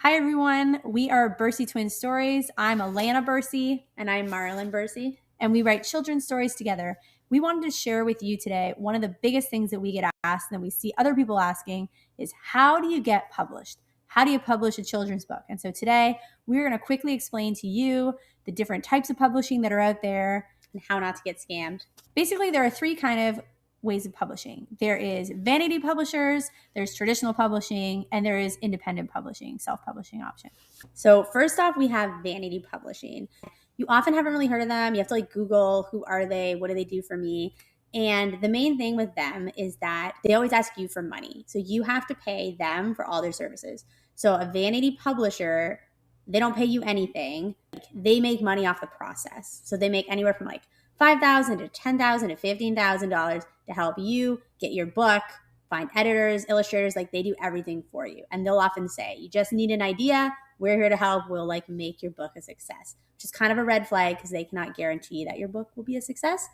Hi, everyone. We are Bursey Twin Stories. I'm Alana Bursey. And I'm Marilyn Bursey. And we write children's stories together. We wanted to share with you today one of the biggest things that we get asked and that we see other people asking is how do you get published? How do you publish a children's book? And so today we're going to quickly explain to you the different types of publishing that are out there and how not to get scammed. Basically, there are three kind of ways of publishing. There is vanity publishers, there's traditional publishing, and there is independent publishing, self-publishing option. So first off, we have vanity publishing. You often haven't really heard of them. You have to Google, who are they? What do they do for me? And the main thing with them is that they always ask you for money. So you have to pay them for all their services. So a vanity publisher, they don't pay you anything. They make money off the process. So they make anywhere from $5,000 to $10,000 to $15,000 to help you get your book, find editors, illustrators. They do everything for you. And they'll often say, you just need an idea. We're here to help. We'll make your book a success, which is kind of a red flag because they cannot guarantee that your book will be a success.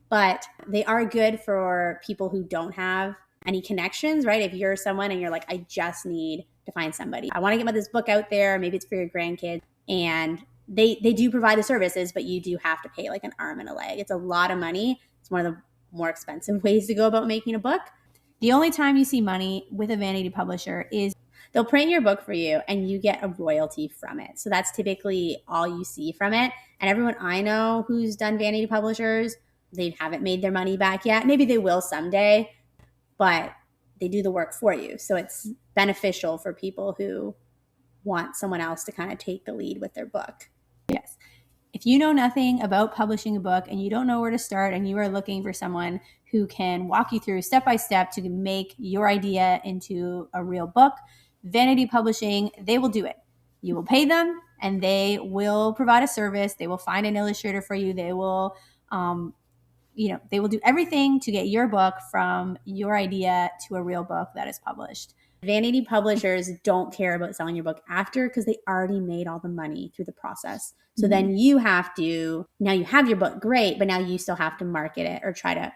But they are good for people who don't have any connections, right? If you're someone and you're I just need to find somebody. I want to get this book out there. Maybe it's for your grandkids. And they do provide the services, but you do have to pay an arm and a leg. It's a lot of money. It's one of the more expensive ways to go about making a book. The only time you see money with a vanity publisher is they'll print your book for you and you get a royalty from it. So that's typically all you see from it. And everyone I know who's done vanity publishers, they haven't made their money back yet. Maybe they will someday, but they do the work for you. So it's beneficial for people who want someone else to kind of take the lead with their book. Yes. If you know nothing about publishing a book and you don't know where to start and you are looking for someone who can walk you through step by step to make your idea into a real book, vanity publishing, they will do it. You will pay them and they will provide a service. They will find an illustrator for you. They will, they will do everything to get your book from your idea to a real book that is published. Vanity publishers don't care about selling your book after because they already made all the money through the process. So then you have to, now you have your book, great, but now you still have to market it or try to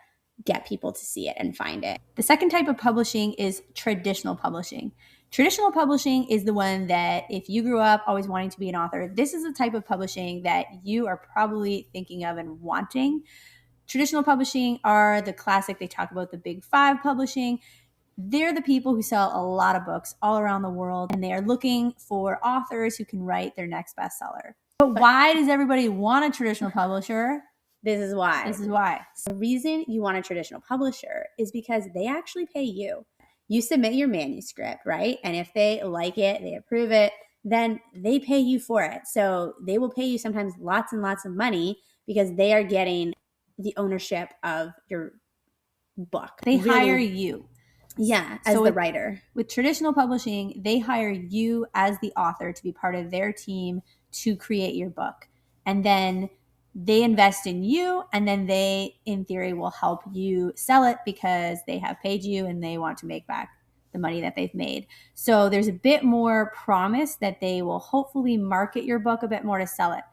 get people to see it and find it. The second type of publishing is traditional publishing. Traditional publishing is the one that if you grew up always wanting to be an author, this is the type of publishing that you are probably thinking of and wanting. Traditional publishing are the classic, they talk about the big five publishing. They're the people who sell a lot of books all around the world, and they are looking for authors who can write their next bestseller. But why does everybody want a traditional publisher? This is why. So the reason you want a traditional publisher is because they actually pay you. You submit your manuscript, right? And if they like it, they approve it, then they pay you for it. So they will pay you sometimes lots and lots of money because they are getting the ownership of your book. They hire you. Yeah, as the writer. With traditional publishing, they hire you as the author to be part of their team to create your book. And then they invest in you, and then they, in theory, will help you sell it because they have paid you and they want to make back the money that they've made. So there's a bit more promise that they will hopefully market your book a bit more to sell it.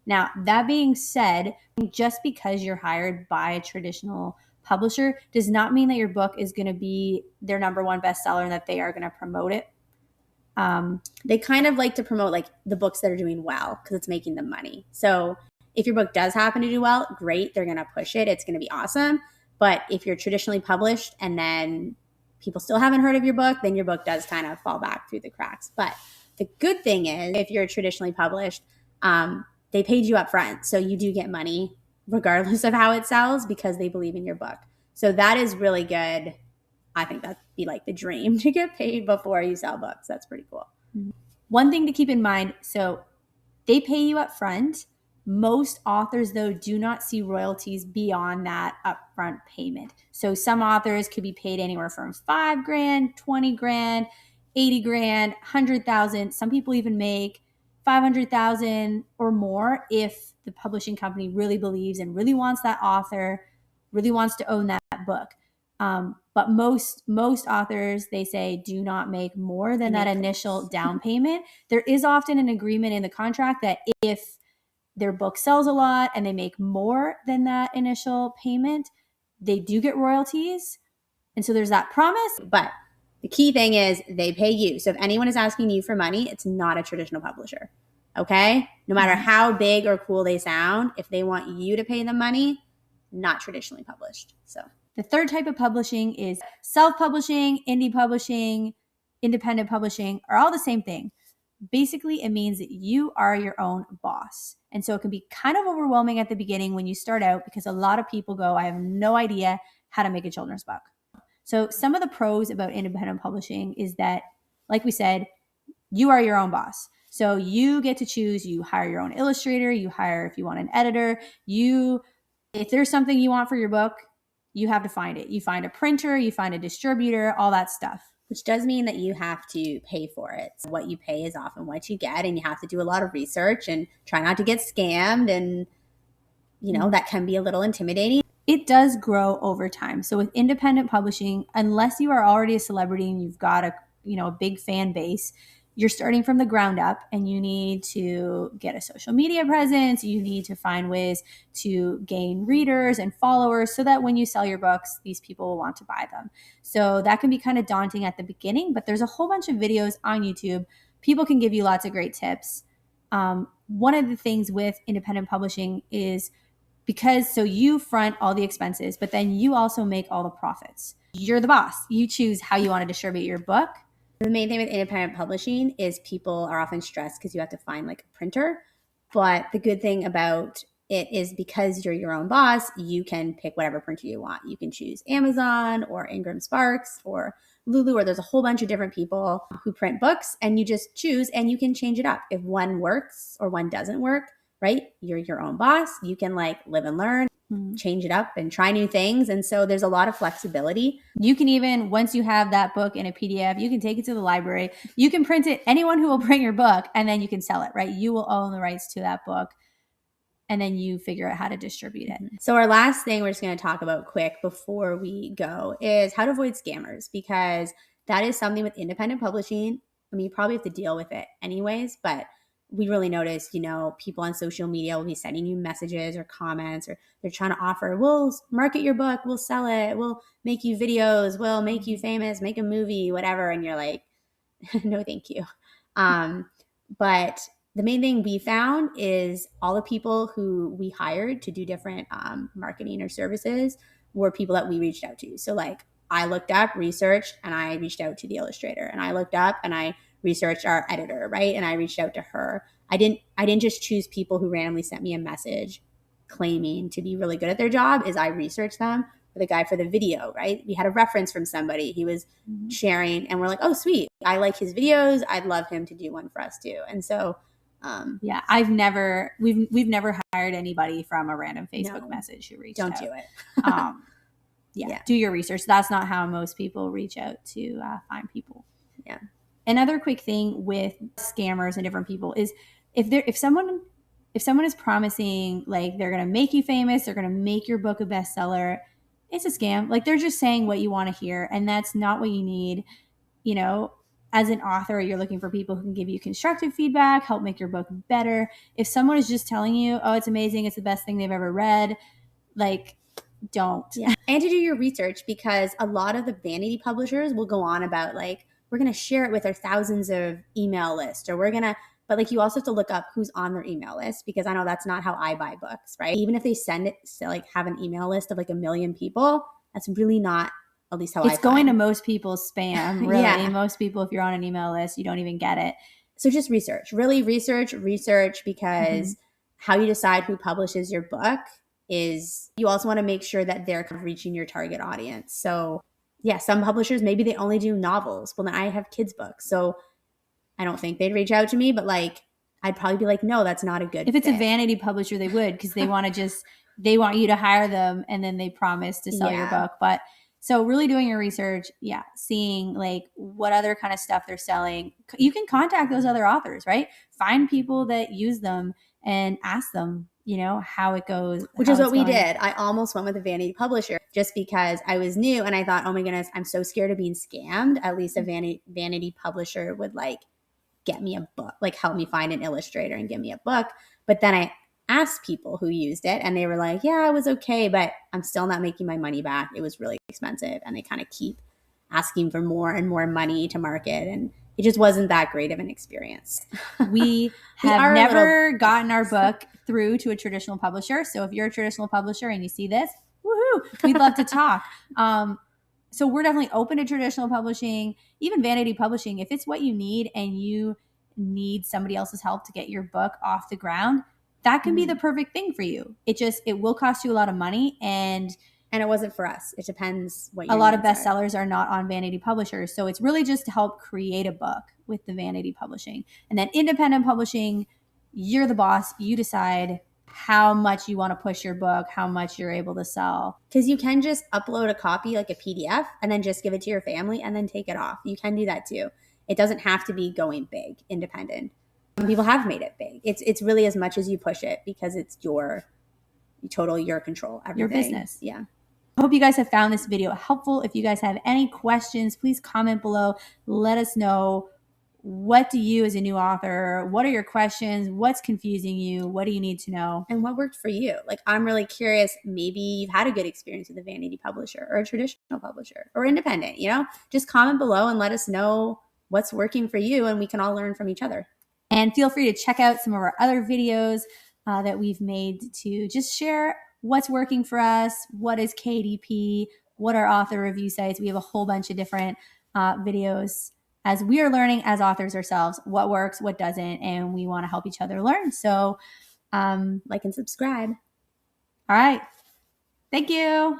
Now, that being said, just because you're hired by a traditional publisher does not mean that your book is going to be their number one bestseller and that they are going to promote it. They kind of like to promote the books that are doing well because it's making them money. So if your book does happen to do well, great, they're going to push it. It's going to be awesome. But if you're traditionally published and then people still haven't heard of your book, then your book does kind of fall back through the cracks. But the good thing is if you're traditionally published, they paid you up front. So you do get money regardless of how it sells because they believe in your book. So that is really good. I think that'd be the dream to get paid before you sell books. That's pretty cool. One thing to keep in mind, so they pay you up front. Most authors, though, do not see royalties beyond that upfront payment. So some authors could be paid anywhere from $5,000, $20,000, $80,000, $100,000. Some people even make $500,000 or more if the publishing company really believes and really wants that author, really wants to own that book. But most authors, they say, do not make more than that initial down payment. There is often an agreement in the contract that if their book sells a lot and they make more than that initial payment, they do get royalties. And so there's that promise. But The key thing is they pay you. So if anyone is asking you for money, it's not a traditional publisher. Okay? No matter how big or cool they sound, if they want you to pay them money, not traditionally published. So the third type of publishing is self-publishing, indie publishing, independent publishing are all the same thing. Basically, it means that you are your own boss. And so it can be kind of overwhelming at the beginning when you start out because a lot of people go, I have no idea how to make a children's book. So some of the pros about independent publishing is that, like we said, you are your own boss. So you get to choose, you hire your own illustrator, you hire if you want an editor, if there's something you want for your book, you have to find it. You find a printer, you find a distributor, all that stuff. Which does mean that you have to pay for it. So what you pay is often what you get, and you have to do a lot of research and try not to get scammed. And, that can be a little intimidating. It does grow over time. So with independent publishing, unless you are already a celebrity and you've got a big fan base, you're starting from the ground up and you need to get a social media presence. You need to find ways to gain readers and followers so that when you sell your books, these people will want to buy them. So that can be kind of daunting at the beginning, but there's a whole bunch of videos on YouTube. People can give you lots of great tips. One of the things with independent publishing is so you front all the expenses, but then you also make all the profits. You're the boss. You choose how you want to distribute your book. The main thing with independent publishing is people are often stressed because you have to find like a printer. But the good thing about it is because you're your own boss, you can pick whatever printer you want. You can choose Amazon or Ingram Sparks or Lulu, or there's a whole bunch of different people who print books, and you just choose and you can change it up. If one works or one doesn't work, right? You're your own boss. You can live and learn, change it up and try new things. And so there's a lot of flexibility. You can even, once you have that book in a PDF, you can take it to the library. You can print it, anyone who will print your book, and then you can sell it, right? You will own the rights to that book. And then you figure out how to distribute it. So our last thing we're just going to talk about quick before we go is how to avoid scammers, because that is something with independent publishing. I mean, you probably have to deal with it anyways, but we really notice, people on social media will be sending you messages or comments, or they're trying to offer, we'll market your book, we'll sell it, we'll make you videos, we'll make you famous, make a movie, whatever. And you're like, no, thank you. But the main thing we found is all the people who we hired to do different marketing or services were people that we reached out to. So I looked up, researched, and I reached out to the illustrator, and I looked up and I researched our editor, right? And I reached out to her. I didn't just choose people who randomly sent me a message claiming to be really good at their job. I researched them. For the guy for the video, right? We had a reference from somebody. He was sharing, and we're like, oh, sweet. I like his videos. I'd love him to do one for us too. And so, we've never hired anybody from a random Facebook message who reached out. Don't do it. Do your research. That's not how most people reach out to find people. Yeah. Another quick thing with scammers and different people is if someone is promising they're going to make you famous, they're going to make your book a bestseller, it's a scam. They're just saying what you want to hear, and that's not what you need. As an author, you're looking for people who can give you constructive feedback, help make your book better. If someone is just telling you, oh, it's amazing, it's the best thing they've ever read, don't. Yeah. And to do your research, because a lot of the vanity publishers will go on about we're going to share it with our thousands of email list, or but you also have to look up who's on their email list, because I know that's not how I buy books, right? Even if they send it to have an email list of 1 million people, that's really not, at least how it's going to most people's spam, really. Yeah. Most people, if you're on an email list, you don't even get it. So just research, really research, because how you decide who publishes your book is you also want to make sure that they're reaching your target audience. So yeah, some publishers, maybe they only do novels. Well, then I have kids books. So I don't think they'd reach out to me, but I'd probably be like, no, that's not a good If it's a vanity publisher, they would, because they want you to hire them, and then they promise to sell your book. But so really doing your research, seeing what other kind of stuff they're selling. You can contact those other authors, right? Find people that use them and ask them, how it goes. Which is what we did. I almost went with a vanity publisher just because I was new, and I thought, oh my goodness, I'm so scared of being scammed. At least a vanity publisher would get me a book, help me find an illustrator and give me a book. But then I asked people who used it, and they were like, yeah, it was okay, but I'm still not making my money back. It was really expensive. And they kind of keep asking for more and more money to market, and it just wasn't that great of an experience. We have never gotten our book through to a traditional publisher. So if you're a traditional publisher and you see this, woohoo, we'd love to talk. So we're definitely open to traditional publishing, even vanity publishing. If it's what you need and you need somebody else's help to get your book off the ground, that can be the perfect thing for you. It will cost you a lot of money, and it wasn't for us. It depends what a lot of bestsellers are not on vanity publishers. So it's really just to help create a book with the vanity publishing. And then independent publishing, you're the boss. You decide how much you want to push your book, how much you're able to sell. Because you can just upload a copy, like a PDF, and then just give it to your family and then take it off. You can do that too. It doesn't have to be going big, independent. Some people have made it big. It's really as much as you push it, because it's your control, everything. Your business. Yeah. I hope you guys have found this video helpful. If you guys have any questions, please comment below. Let us know, what do you as a new author, what are your questions? What's confusing you? What do you need to know? And what worked for you? Like, I'm really curious. Maybe you've had a good experience with a vanity publisher or a traditional publisher or independent, just comment below and let us know what's working for you, and we can all learn from each other. And feel free to check out some of our other videos that we've made to just share what's working for us, what is KDP, what are author review sites. We have a whole bunch of different videos as we are learning as authors ourselves, what works, what doesn't, and we want to help each other learn. So like and subscribe. All right. Thank you.